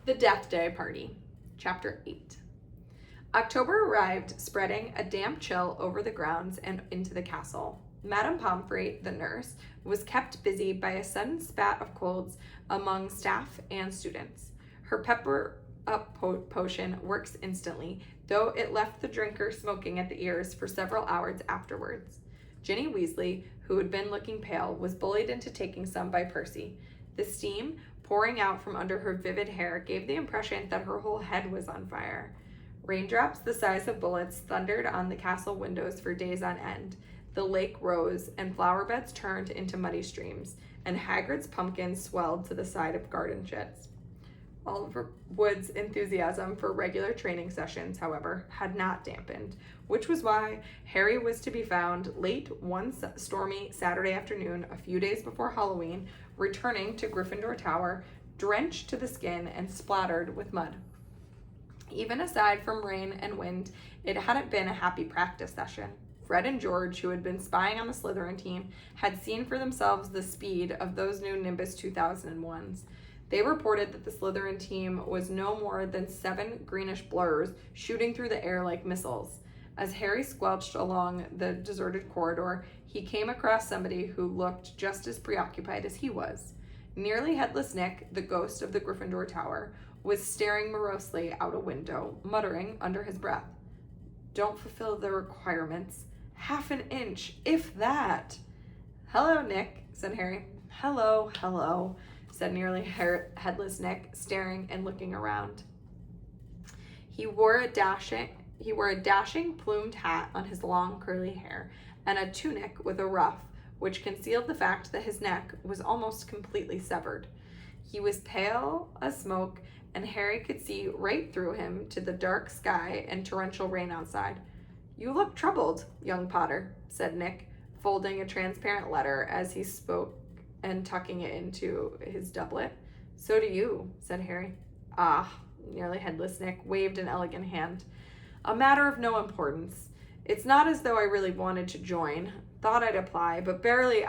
The Death Day Party, Chapter 8. October arrived, spreading a damp chill over the grounds and into the castle. Madame Pomfrey, the nurse, was kept busy by a sudden spat of colds among staff and students. Her pepper up potion works instantly, though it left the drinker smoking at the ears for several hours afterwards. Ginny Weasley, who had been looking pale, was bullied into taking some by Percy. The steam pouring out from under her vivid hair gave the impression that her whole head was on fire. Raindrops the size of bullets thundered on the castle windows for days on end. The lake rose, and flower beds turned into muddy streams, and Hagrid's pumpkins swelled to the side of garden sheds. Oliver Wood's enthusiasm for regular training sessions, however, had not dampened, which was why Harry was to be found late one stormy Saturday afternoon, a few days before Halloween, returning to Gryffindor Tower, drenched to the skin and splattered with mud. Even aside from rain and wind, it hadn't been a happy practice session. Fred and George, who had been spying on the Slytherin team, had seen for themselves the speed of those new Nimbus 2001s. They reported that the Slytherin team was no more than 7 greenish blurs shooting through the air like missiles. As Harry squelched along the deserted corridor, he came across somebody who looked just as preoccupied as he was. Nearly Headless Nick, the ghost of the Gryffindor Tower, was staring morosely out a window, muttering under his breath, "Don't fulfill the requirements. Half an inch, if that." "Hello, Nick," said Harry. Hello, said Nearly Headless Nick, staring and looking around. He wore a dashing plumed hat on his long curly hair, and a tunic with a ruff, which concealed the fact that his neck was almost completely severed. He was pale as smoke, and Harry could see right through him to the dark sky and torrential rain outside. "You look troubled, young Potter," said Nick, folding a transparent letter as he spoke and tucking it into his doublet. "So do you," said Harry. "Ah," Nearly Headless Nick waved an elegant hand. "A matter of no importance. It's not as though I really wanted to join. Thought I'd apply, but apparently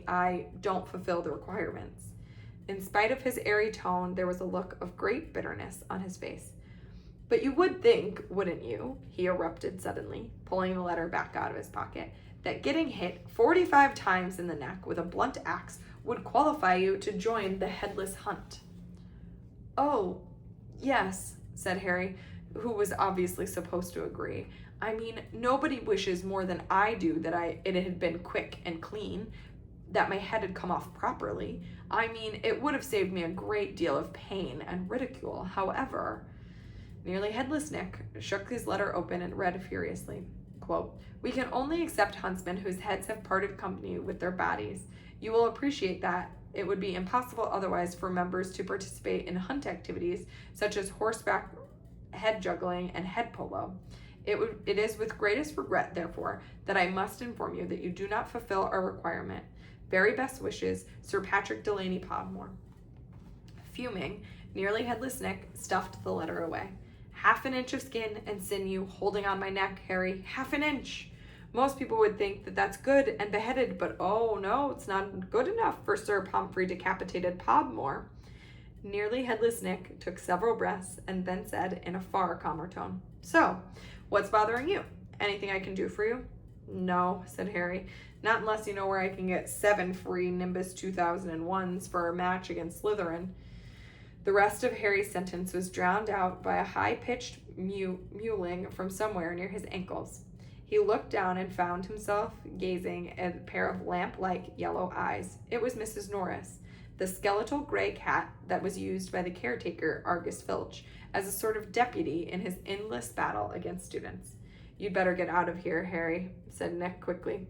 I don't fulfill the requirements." In spite of his airy tone, there was a look of great bitterness on his face. "But you would think, wouldn't you," he erupted suddenly, pulling the letter back out of his pocket, "that getting hit 45 times in the neck with a blunt axe would qualify you to join the Headless Hunt?" "Oh, yes," said Harry, who was obviously supposed to agree. "I mean, nobody wishes more than I do that it had been quick and clean, that my head had come off properly. I mean, it would have saved me a great deal of pain and ridicule. However," Nearly Headless Nick shook his letter open and read furiously, quote, "We can only accept huntsmen whose heads have parted company with their bodies. You will appreciate that it would be impossible otherwise for members to participate in hunt activities such as horseback, head juggling, and head polo. It is with greatest regret, therefore, that I must inform you that you do not fulfill our requirement. Very best wishes, Sir Patrick Delaney Podmore." Fuming, Nearly Headless Nick stuffed the letter away. "Half an inch of skin and sinew holding on my neck, Harry. Half an inch. Most people would think that that's good and beheaded, but oh no, it's not good enough for Sir Pomfrey Decapitated Podmore." Nearly Headless Nick took several breaths and then said in a far calmer tone, "So, what's bothering you? Anything I can do for you?" "No," said Harry. "Not unless you know where I can get 7 free Nimbus 2001s for a match against Slytherin." The rest of Harry's sentence was drowned out by a high-pitched mewling from somewhere near his ankles. He looked down and found himself gazing at a pair of lamp-like yellow eyes. It was Mrs. Norris, the skeletal gray cat that was used by the caretaker, Argus Filch, as a sort of deputy in his endless battle against students. "You'd better get out of here, Harry," said Nick quickly.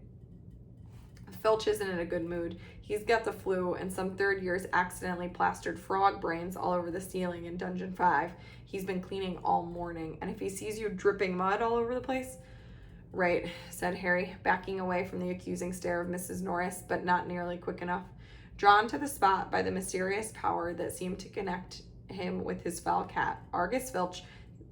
"Filch isn't in a good mood. He's got the flu, and some third years accidentally plastered frog brains all over the ceiling in Dungeon 5. He's been cleaning all morning, and if he sees you dripping mud all over the place..." "Right," said Harry, backing away from the accusing stare of Mrs. Norris, but not nearly quick enough. Drawn to the spot by the mysterious power that seemed to connect him with his foul cat, Argus Filch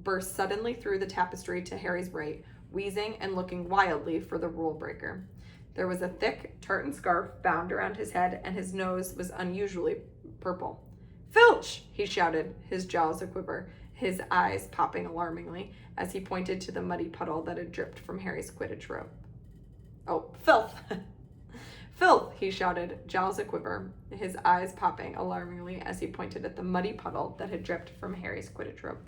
burst suddenly through the tapestry to Harry's right, wheezing and looking wildly for the rule breaker. There was a thick tartan scarf bound around his head, and his nose was unusually purple. Filch! He shouted, his jowls a-quiver, his eyes popping alarmingly as he pointed to the muddy puddle that had dripped from Harry's Quidditch robe. Oh, filth! Filth! He shouted, jowls a-quiver, his eyes popping alarmingly as he pointed at the muddy puddle that had dripped from Harry's Quidditch robe.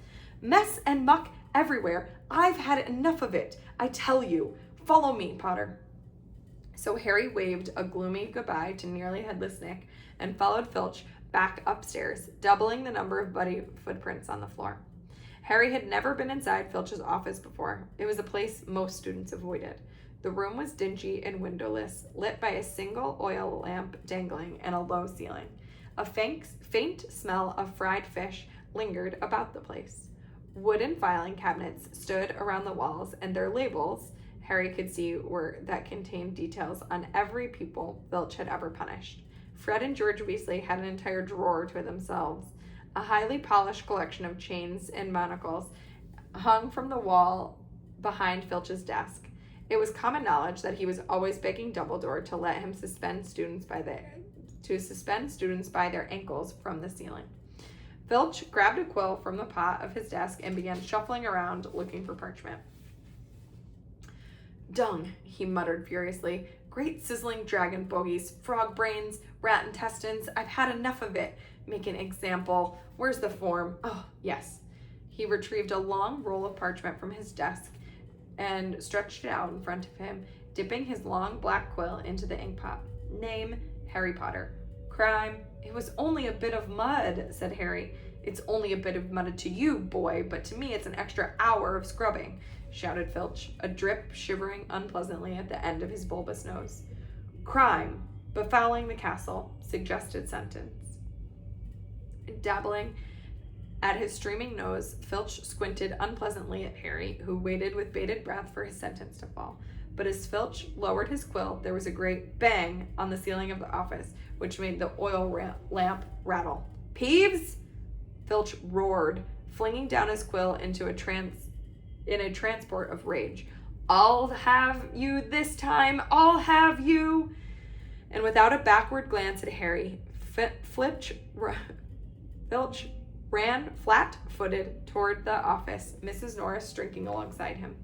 Mess and muck everywhere. I've had enough of it. I tell you. Follow me, Potter. So Harry waved a gloomy goodbye to Nearly Headless Nick and followed Filch back upstairs, doubling the number of muddy footprints on the floor. Harry had never been inside Filch's office before. It was a place most students avoided. The room was dingy and windowless, lit by a single oil lamp dangling in a low ceiling. A faint smell of fried fish lingered about the place. Wooden filing cabinets stood around the walls, and their labels, Harry could see, that contained details on every pupil Filch had ever punished. Fred and George Weasley had an entire drawer to themselves. A highly polished collection of chains and monocles hung from the wall behind Filch's desk. It was common knowledge that he was always begging Dumbledore to let him suspend students by their ankles from the ceiling. Filch grabbed a quill from the pot of his desk and began shuffling around looking for parchment. Dung, he muttered furiously. Great sizzling dragon bogies, frog brains, rat intestines. I've had enough of it. Make an example. Where's the form? Oh, yes. He retrieved a long roll of parchment from his desk and stretched it out in front of him, dipping his long black quill into the inkpot. Name, Harry Potter. Crime, it was only a bit of mud, said Harry. It's only a bit of mud to you, boy, but to me it's an extra hour of scrubbing, shouted Filch, a drip shivering unpleasantly at the end of his bulbous nose. Crime, befouling the castle, suggested sentence. Dabbling at his streaming nose, Filch squinted unpleasantly at Harry, who waited with bated breath for his sentence to fall. But as Filch lowered his quill, there was a great bang on the ceiling of the office, which made the oil lamp rattle. Peeves! Filch roared, flinging down his quill in a transport of rage. I'll have you this time! I'll have you! And without a backward glance at Harry, Filch ran flat-footed toward the office, Mrs. Norris drinking alongside him.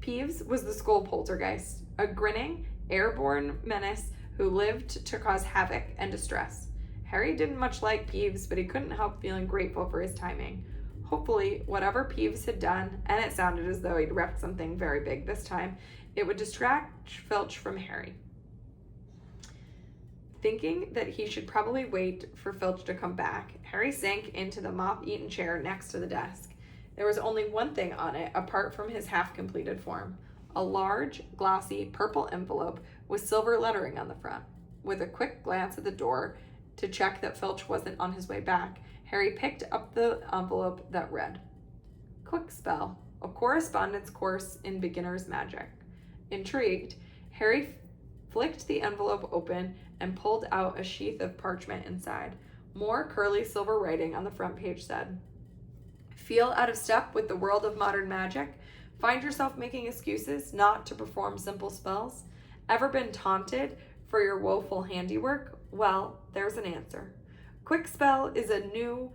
Peeves was the school poltergeist, a grinning, airborne menace who lived to cause havoc and distress. Harry didn't much like Peeves, but he couldn't help feeling grateful for his timing. Hopefully, whatever Peeves had done, and it sounded as though he'd wrecked something very big this time, it would distract Filch from Harry. Thinking that he should probably wait for Filch to come back, Harry sank into the moth-eaten chair next to the desk. There was only one thing on it, apart from his half-completed form. A large, glossy, purple envelope with silver lettering on the front. With a quick glance at the door to check that Filch wasn't on his way back, Harry picked up the envelope that read, Quick Spell, a correspondence course in beginner's magic. Intrigued, Harry flicked the envelope open and pulled out a sheath of parchment inside. More curly silver writing on the front page said, Feel out of step with the world of modern magic? Find yourself making excuses not to perform simple spells? Ever been taunted for your woeful handiwork? Well, there's an answer. Quick Spell is a new,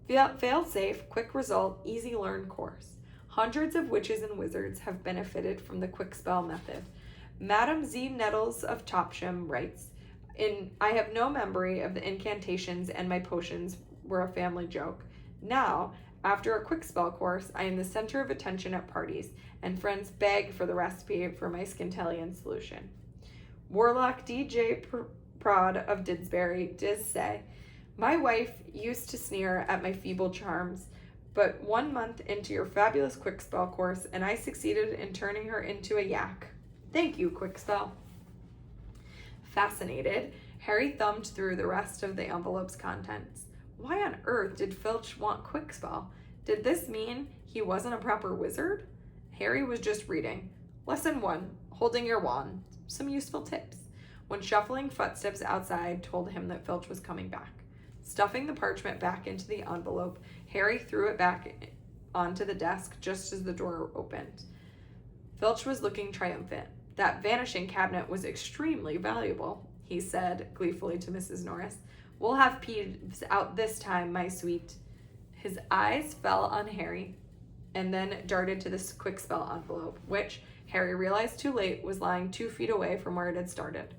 fail-safe, quick result, easy learn course. Hundreds of witches and wizards have benefited from the Quick Spell method. Madame Z. Nettles of Topsham writes, I have no memory of the incantations, and my potions were a family joke. Now, after a Quick Spell course, I am the center of attention at parties, and friends beg for the recipe for my Skintellian solution. Warlock D.J. Prod of Didsbury does say, My wife used to sneer at my feeble charms, but 1 month into your fabulous Quick Spell course, and I succeeded in turning her into a yak. Thank you, Quick Spell. Fascinated, Harry thumbed through the rest of the envelope's contents. Why on earth did Filch want Quick Spell? Did this mean he wasn't a proper wizard? Harry was just reading. Lesson 1, Holding Your Wand. Some useful tips. When shuffling footsteps outside told him that Filch was coming back. Stuffing the parchment back into the envelope, Harry threw it back onto the desk just as the door opened. Filch was looking triumphant. That vanishing cabinet was extremely valuable, he said gleefully to Mrs. Norris. We'll have Peeves out this time, my sweet. His eyes fell on Harry and then darted to the quick spell envelope, which, Harry realized too late, was lying 2 feet away from where it had started.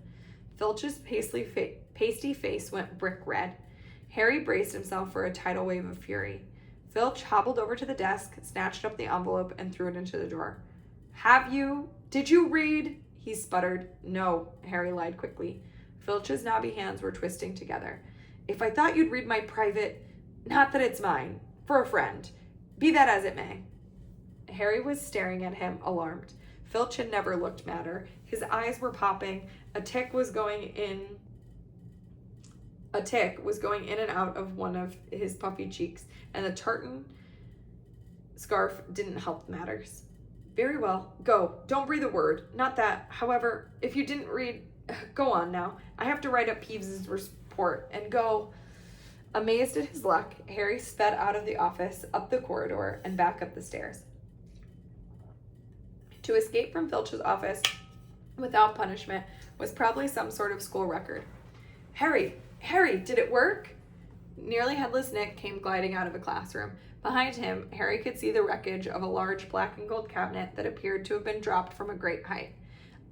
Filch's pasty face went brick red. Harry braced himself for a tidal wave of fury. Filch hobbled over to the desk, snatched up the envelope, and threw it into the drawer. Did you read? He sputtered. No, Harry lied quickly. Filch's knobby hands were twisting together. If I thought you'd read my private, not that it's mine, for a friend, be that as it may. Harry was staring at him, alarmed. Filch had never looked madder. His eyes were popping. A tick was going in and out of one of his puffy cheeks, and the tartan scarf didn't help matters. Very well, go. Don't breathe a word. Not that. However, if you didn't read, go on now. I have to write up Peeves's report and go. Amazed at his luck, Harry sped out of the office, up the corridor, and back up the stairs. To escape from Filch's office without punishment was probably some sort of school record. Harry, did it work? Nearly Headless Nick came gliding out of a classroom. Behind him, Harry could see the wreckage of a large black and gold cabinet that appeared to have been dropped from a great height.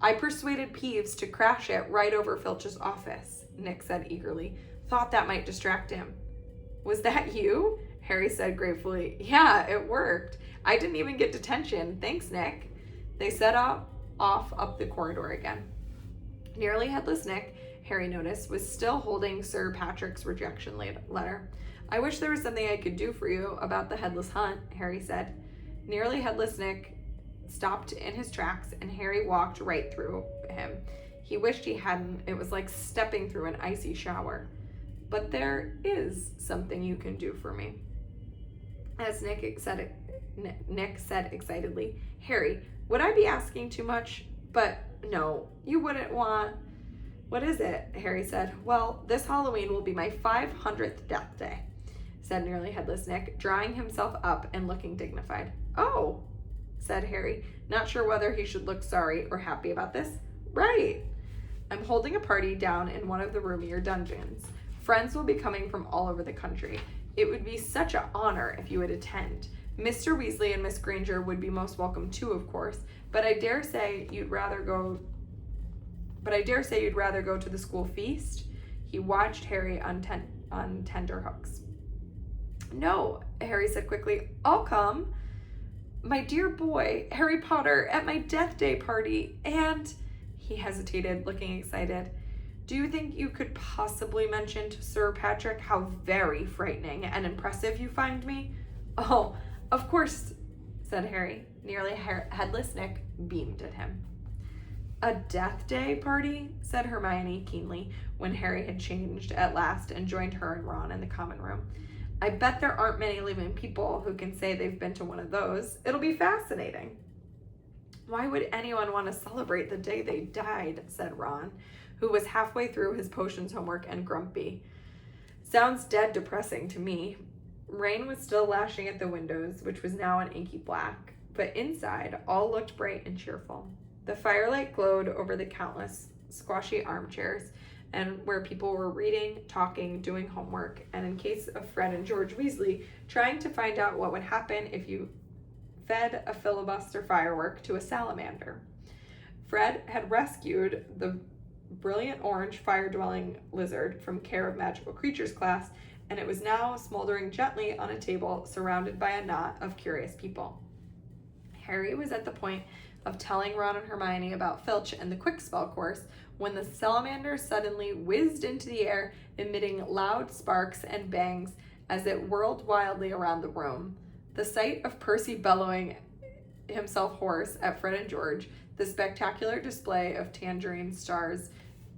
I persuaded Peeves to crash it right over Filch's office, Nick said eagerly. Thought that might distract him. Was that you? Harry said gratefully. Yeah, it worked. I didn't even get detention. Thanks, Nick. They set off up the corridor again. Nearly Headless Nick, Harry noticed, was still holding Sir Patrick's rejection letter. I wish there was something I could do for you about the Headless Hunt, Harry said. Nearly Headless Nick stopped in his tracks, and Harry walked right through him. He wished he hadn't. It was like stepping through an icy shower. But there is something you can do for me. As Nick said excitedly, Harry, would I be asking too much? But no, you wouldn't want... What is it? Harry said. Well, this Halloween will be my 500th death day, said Nearly Headless Nick, drawing himself up and looking dignified. Oh, said Harry, not sure whether he should look sorry or happy about this. Right. I'm holding a party down in one of the roomier dungeons. Friends will be coming from all over the country. It would be such an honor if you would attend. Mr. Weasley and Miss Granger would be most welcome too, of course, but I dare say you'd rather go to the school feast. He watched Harry on tender hooks. No, Harry said quickly. I'll come. My dear boy, Harry Potter, at my death day party, and... He hesitated, looking excited. Do you think you could possibly mention to Sir Patrick how very frightening and impressive you find me? Oh, of course, said Harry. Nearly Headless Nick beamed at him. A death day party? Said Hermione keenly, when Harry had changed at last and joined her and Ron in the common room. I bet there aren't many living people who can say they've been to one of those. It'll be fascinating. Why would anyone want to celebrate the day they died? Said Ron, who was halfway through his potions homework and grumpy. Sounds dead depressing to me. Rain was still lashing at the windows, which was now an inky black, but inside all looked bright and cheerful. The firelight glowed over the countless squashy armchairs and where people were reading, talking, doing homework, and in case of Fred and George Weasley, trying to find out what would happen if you fed a filibuster firework to a salamander. Fred had rescued the brilliant orange fire-dwelling lizard from Care of Magical Creatures class, and it was now smoldering gently on a table surrounded by a knot of curious people. Harry was at the point of telling Ron and Hermione about Filch and the quick spell course when the salamander suddenly whizzed into the air, emitting loud sparks and bangs as it whirled wildly around the room. The sight of Percy bellowing himself hoarse at Fred and George, the spectacular display of tangerine stars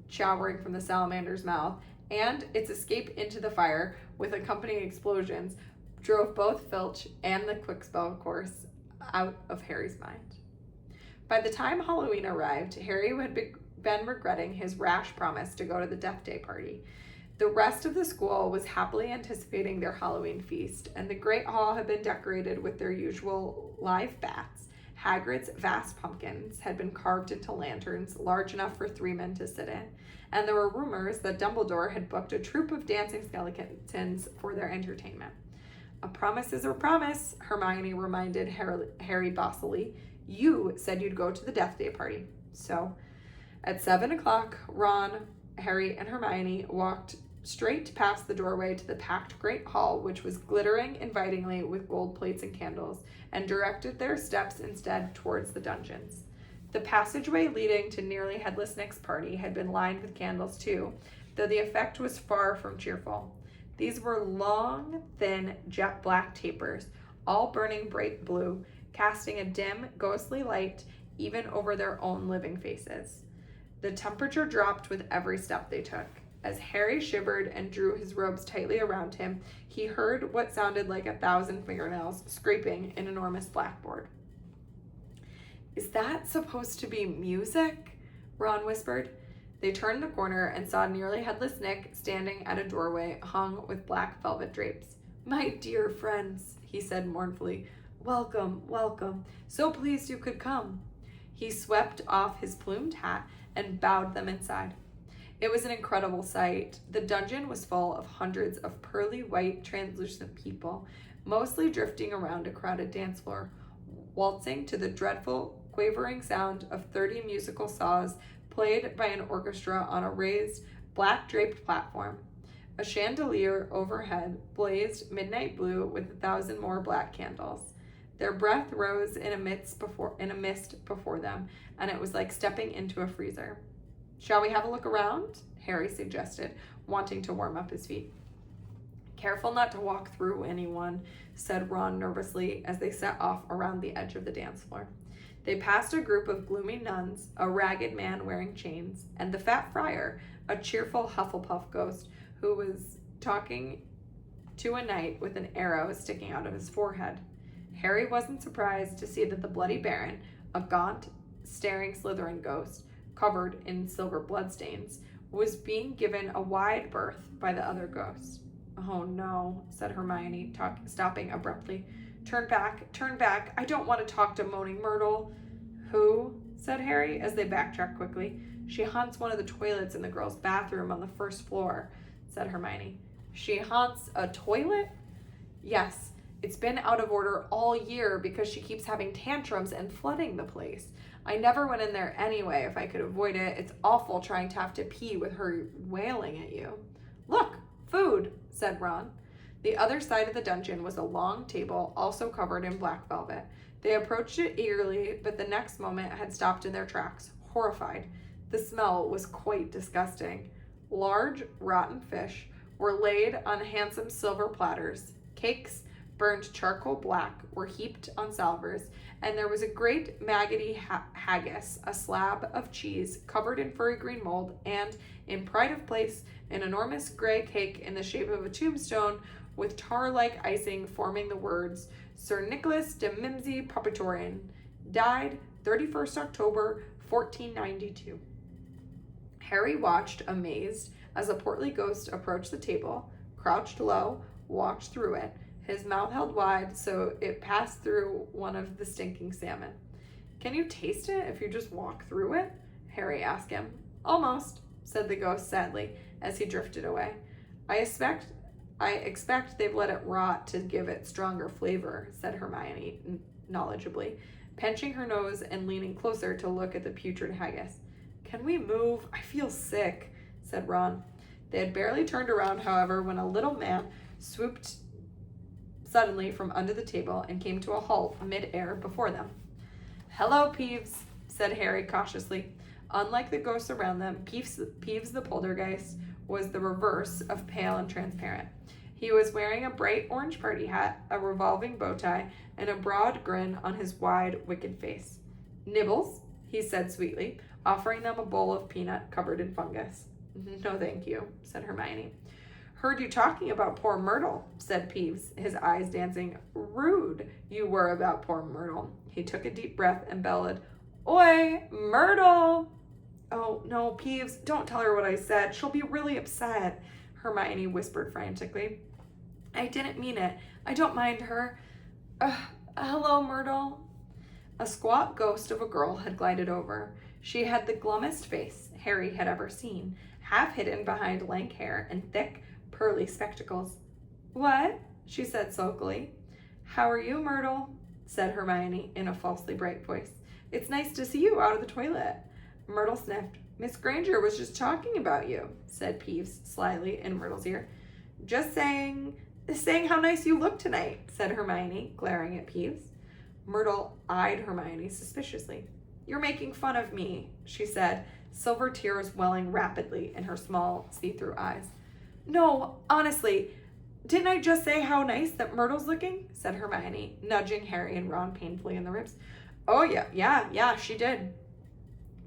showering from the salamander's mouth, and its escape into the fire with accompanying explosions drove both Filch and the quick spell course out of Harry's mind. By the time Halloween arrived, Harry had been regretting his rash promise to go to the Death Day party. The rest of the school was happily anticipating their Halloween feast, and the Great Hall had been decorated with their usual live bats, Hagrid's vast pumpkins had been carved into lanterns large enough for 3 men to sit in, and there were rumors that Dumbledore had booked a troupe of dancing skeletons for their entertainment. A promise is a promise, Hermione reminded Harry bossily. You said you'd go to the Death Day party. So, at 7 o'clock, Ron, Harry, and Hermione walked straight past the doorway to the packed Great Hall, which was glittering invitingly with gold plates and candles, and directed their steps instead towards the dungeons. The passageway leading to Nearly Headless Nick's party had been lined with candles too, though the effect was far from cheerful. These were long, thin, jet black tapers, all burning bright blue, casting a dim, ghostly light even over their own living faces. The temperature dropped with every step they took. As Harry shivered and drew his robes tightly around him, he heard what sounded like 1,000 fingernails scraping an enormous blackboard. Is that supposed to be music? Ron whispered. They turned the corner and saw Nearly Headless Nick standing at a doorway hung with black velvet drapes. My dear friends, he said mournfully, welcome, welcome. So pleased you could come. He swept off his plumed hat and bowed them inside. It was an incredible sight. The dungeon was full of hundreds of pearly white, translucent people, mostly drifting around a crowded dance floor, waltzing to the dreadful, quavering sound of 30 musical saws played by an orchestra on a raised, black-draped platform. A chandelier overhead blazed midnight blue with 1,000 more black candles. Their breath rose in a mist before them, and it was like stepping into a freezer. Shall we have a look around? Harry suggested, wanting to warm up his feet. Careful not to walk through anyone, said Ron nervously as they set off around the edge of the dance floor. They passed a group of gloomy nuns, a ragged man wearing chains, and the fat friar, a cheerful Hufflepuff ghost who was talking to a knight with an arrow sticking out of his forehead. Harry wasn't surprised to see that the Bloody Baron, a gaunt, staring Slytherin ghost, covered in silver bloodstains, was being given a wide berth by the other ghosts. Oh no, said Hermione, stopping abruptly. Turn back, I don't want to talk to Moaning Myrtle. Who? Said Harry as they backtracked quickly. She haunts one of the toilets in the girls' bathroom on the first floor, said Hermione. She haunts a toilet? Yes, it's been out of order all year because she keeps having tantrums and flooding the place. I never went in there anyway if I could avoid it. It's awful trying to have to pee with her wailing at you. Look, food, said Ron. The other side of the dungeon was a long table, also covered in black velvet. They approached it eagerly, but the next moment had stopped in their tracks, horrified. The smell was quite disgusting. Large, rotten fish were laid on handsome silver platters. Cakes, burned charcoal black, were heaped on salvers, and there was a great maggoty haggis, a slab of cheese covered in furry green mold, and, in pride of place, an enormous gray cake in the shape of a tombstone with tar-like icing forming the words, Sir Nicholas de Mimsy Praetorian, died 31st October, 1492. Harry watched, amazed, as a portly ghost approached the table, crouched low, walked through it, his mouth held wide so it passed through one of the stinking salmon. Can you taste it if you just walk through it? Harry asked him. Almost, said the ghost sadly as he drifted away. I expect they've let it rot to give it stronger flavor, said Hermione knowledgeably, pinching her nose and leaning closer to look at the putrid haggis. Can we move? I feel sick, said Ron. They had barely turned around, however, when a little man swooped suddenly from under the table and came to a halt mid-air before them. Hello, Peeves, said Harry cautiously. Unlike the ghosts around them, Peeves the poltergeist was the reverse of pale and transparent. He was wearing a bright orange party hat, a revolving bow tie, and a broad grin on his wide, wicked face. Nibbles, he said sweetly, offering them a bowl of peanut covered in fungus. No, thank you, said Hermione. Heard you talking about poor Myrtle, said Peeves, his eyes dancing. Rude you were about poor Myrtle. He took a deep breath and bellowed, Oi, Myrtle! Oh, no, Peeves, don't tell her what I said. She'll be really upset, Hermione whispered frantically. I didn't mean it. I don't mind her. Hello, Myrtle. A squat ghost of a girl had glided over. She had the glummest face Harry had ever seen, half hidden behind lank hair and thick, pearly spectacles. "What?" she said sulkily. "How are you, Myrtle?" said Hermione in a falsely bright voice. "It's nice to see you out of the toilet." Myrtle sniffed. "Miss Granger was just talking about you," said Peeves slyly in Myrtle's ear. "Just saying how nice you look tonight," said Hermione, glaring at Peeves. Myrtle eyed Hermione suspiciously. "You're making fun of me," she said, silver tears welling rapidly in her small, see-through eyes. "No, honestly, didn't I just say how nice that Myrtle's looking?" said Hermione, nudging Harry and Ron painfully in the ribs. "Oh, yeah, she did."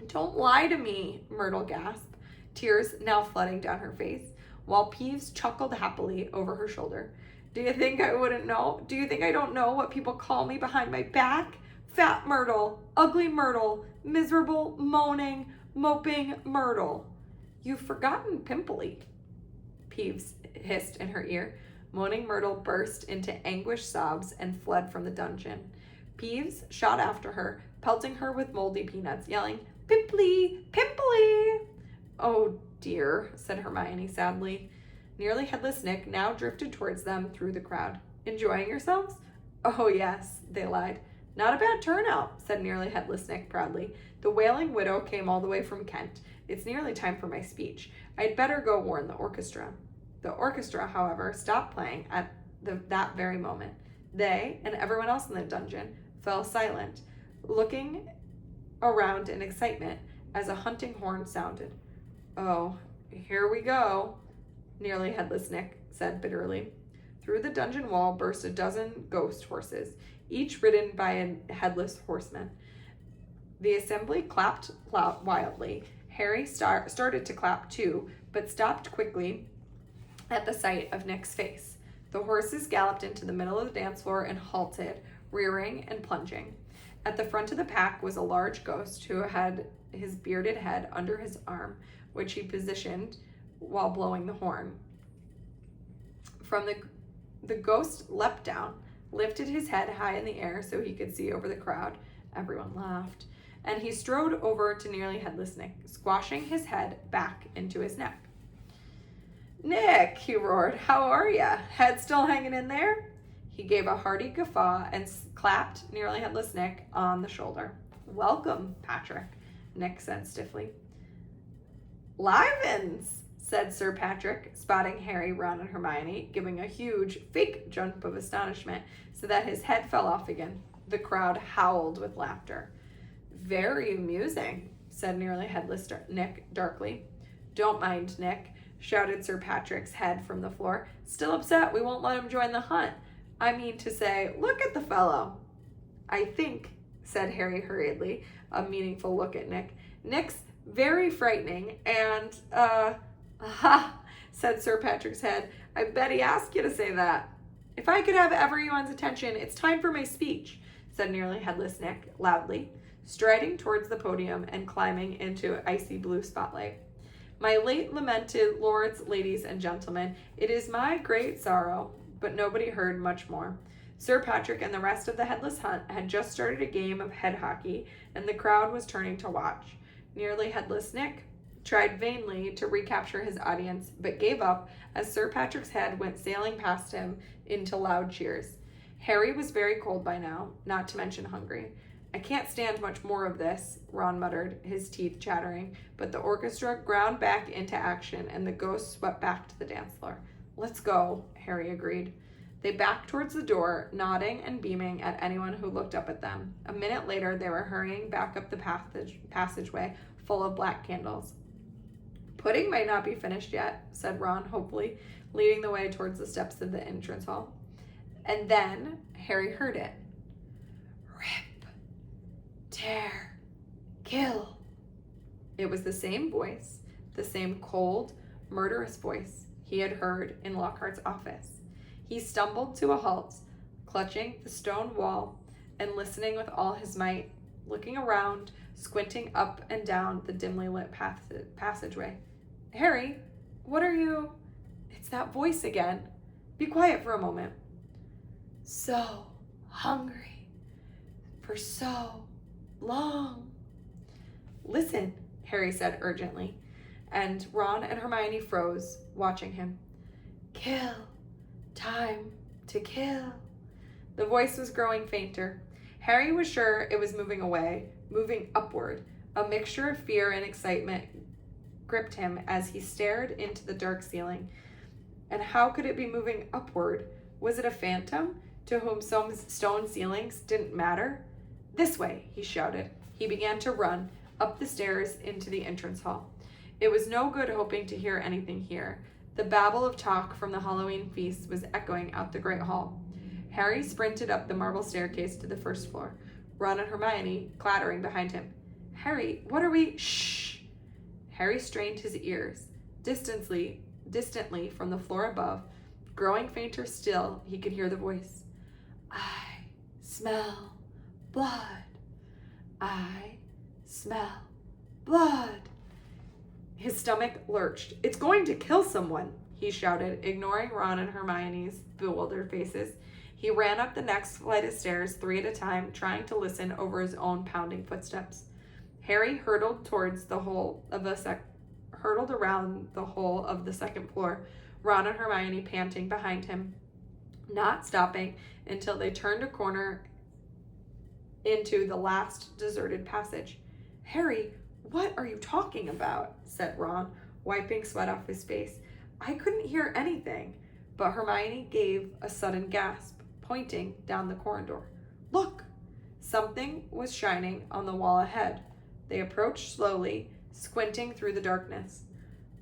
"Don't lie to me," Myrtle gasped, tears now flooding down her face, while Peeves chuckled happily over her shoulder. "Do you think I wouldn't know? Do you think I don't know what people call me behind my back? Fat Myrtle, ugly Myrtle, miserable, moaning, moping Myrtle." "You've forgotten Pimply," Peeves hissed in her ear. Moaning Myrtle burst into anguished sobs and fled from the dungeon. Peeves shot after her, pelting her with moldy peanuts, yelling, "Pimply! Pimply!" "Oh dear," said Hermione sadly. Nearly Headless Nick now drifted towards them through the crowd. "Enjoying yourselves?" "Oh yes," they lied. "Not a bad turnout," said Nearly Headless Nick proudly. "The Wailing Widow came all the way from Kent. It's nearly time for my speech. I'd better go warn the orchestra." The orchestra, however, stopped playing at that very moment. They, and everyone else in the dungeon, fell silent, looking around in excitement as a hunting horn sounded. "Oh, here we go," Nearly Headless Nick said bitterly. Through the dungeon wall burst a dozen ghost horses, each ridden by a headless horseman. The assembly clapped wildly. Harry started to clap too, but stopped quickly at the sight of Nick's face. The horses galloped into the middle of the dance floor and halted, rearing and plunging. At the front of the pack was a large ghost who had his bearded head under his arm, which he positioned while blowing the horn. From the ghost leapt down, lifted his head high in the air so he could see over the crowd. Everyone laughed. And he strode over to Nearly Headless Nick, squashing his head back into his neck. "Nick," he roared, "how are ya? Head still hanging in there?" He gave a hearty guffaw and clapped Nearly Headless Nick on the shoulder. "Welcome, Patrick," Nick said stiffly. "Livens," said Sir Patrick, spotting Harry, Ron, and Hermione, giving a huge, fake jump of astonishment so that his head fell off again. The crowd howled with laughter. "Very amusing," said Nearly Headless Nick darkly. "Don't mind Nick," shouted Sir Patrick's head from the floor. "Still upset we won't let him join the hunt. I mean to say, look at the fellow." "I think," said Harry hurriedly, a meaningful look at Nick, "Nick's very frightening and, aha," said Sir Patrick's head. "I bet he asked you to say that." "If I could have everyone's attention, it's time for my speech," said Nearly Headless Nick loudly, striding towards the podium and climbing into icy blue spotlight. "My late lamented lords, ladies, and gentlemen, it is my great sorrow," but nobody heard much more. Sir Patrick and the rest of the Headless Hunt had just started a game of head hockey, and the crowd was turning to watch. Nearly Headless Nick tried vainly to recapture his audience, but gave up as Sir Patrick's head went sailing past him into loud cheers. Harry was very cold by now, not to mention hungry. "I can't stand much more of this," Ron muttered, his teeth chattering, but the orchestra ground back into action and the ghosts swept back to the dance floor. "Let's go," Harry agreed. They backed towards the door, nodding and beaming at anyone who looked up at them. A minute later, they were hurrying back up the passageway full of black candles. "Pudding might not be finished yet," said Ron hopefully, leading the way towards the steps of the entrance hall. And then Harry heard it. "Rip, tear, kill." It was the same voice, the same cold, murderous voice he had heard in Lockhart's office. He stumbled to a halt, clutching the stone wall and listening with all his might, looking around, squinting up and down the dimly lit passageway. "Harry, what are you—" "It's that voice again. Be quiet for a moment." "So hungry. for so long. Listen, Harry said urgently, and Ron and Hermione froze, watching him. Kill. Time to kill. The voice was growing fainter. Harry was sure it was moving away, moving upward. A mixture of fear and excitement gripped him as he stared into the dark ceiling. And how could it be moving upward? Was it a phantom to whom some stone ceilings didn't matter? This way, he shouted. He began to run up the stairs into the entrance hall. It was no good hoping to hear anything here. The babble of talk from the Halloween feast was echoing out the great hall. Harry sprinted up the marble staircase to the first floor, Ron and Hermione clattering behind him. Harry, what are we? Shh! Harry strained his ears. Distantly from the floor above, growing fainter still, he could hear the voice. I smell blood. I smell blood. His stomach lurched. It's going to kill someone, he shouted, ignoring Ron and Hermione's bewildered faces. He ran up the next flight of stairs 3 at a time, trying to listen over his own pounding footsteps. Harry hurtled around the hole of the second floor, Ron and Hermione panting behind him, not stopping until they turned a corner into the last deserted passage. Harry, what are you talking about? Said Ron, wiping sweat off his face. I couldn't hear anything, but Hermione gave a sudden gasp, pointing down the corridor. Look! Something was shining on the wall ahead. They approached slowly, squinting through the darkness.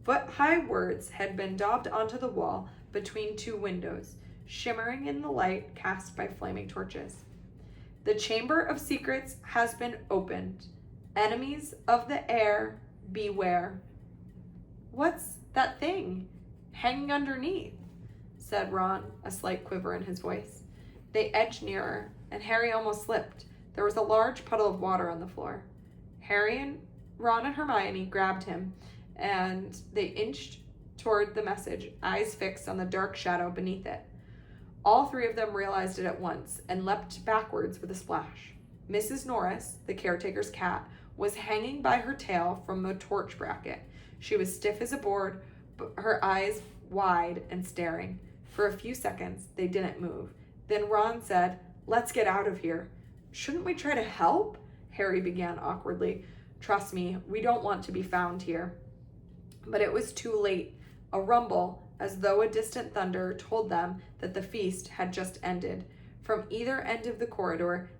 Foot-high words had been daubed onto the wall between 2 windows, shimmering in the light cast by flaming torches. The Chamber of Secrets has been opened. Enemies of the air, beware. What's that thing hanging underneath? Said Ron, a slight quiver in his voice. They edged nearer, and Harry almost slipped. There was a large puddle of water on the floor. Ron and Hermione grabbed him, and they inched toward the message, eyes fixed on the dark shadow beneath it. All 3 of them realized it at once and leapt backwards with a splash. Mrs. Norris, the caretaker's cat, was hanging by her tail from a torch bracket. She was stiff as a board, but her eyes wide and staring. For a few seconds, they didn't move. Then Ron said, Let's get out of here. Shouldn't we try to help? Harry began awkwardly. Trust me, we don't want to be found here. But it was too late. A rumble, as though a distant thunder, told them that the feast had just ended. From either end of the corridor,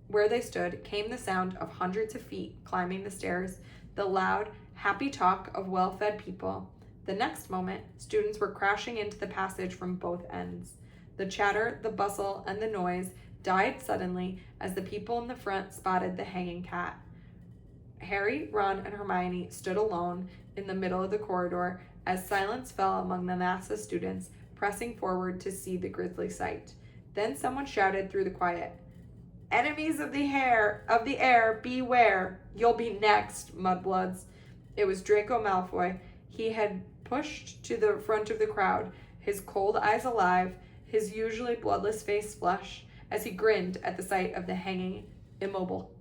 where they stood, came the sound of hundreds of feet climbing the stairs, the loud, happy talk of well-fed people. The next moment, students were crashing into the passage from both ends. The chatter, the bustle, and the noise died suddenly as the people in the front spotted the hanging cat. Harry, Ron, and Hermione stood alone in the middle of the corridor as silence fell among the mass of students pressing forward to see the grisly sight. Then someone shouted through the quiet, Enemies of the air, beware! You'll be next, mudbloods. It was Draco Malfoy. He had pushed to the front of the crowd, his cold eyes alive, his usually bloodless face flushed, as he grinned at the sight of the hanging, immobile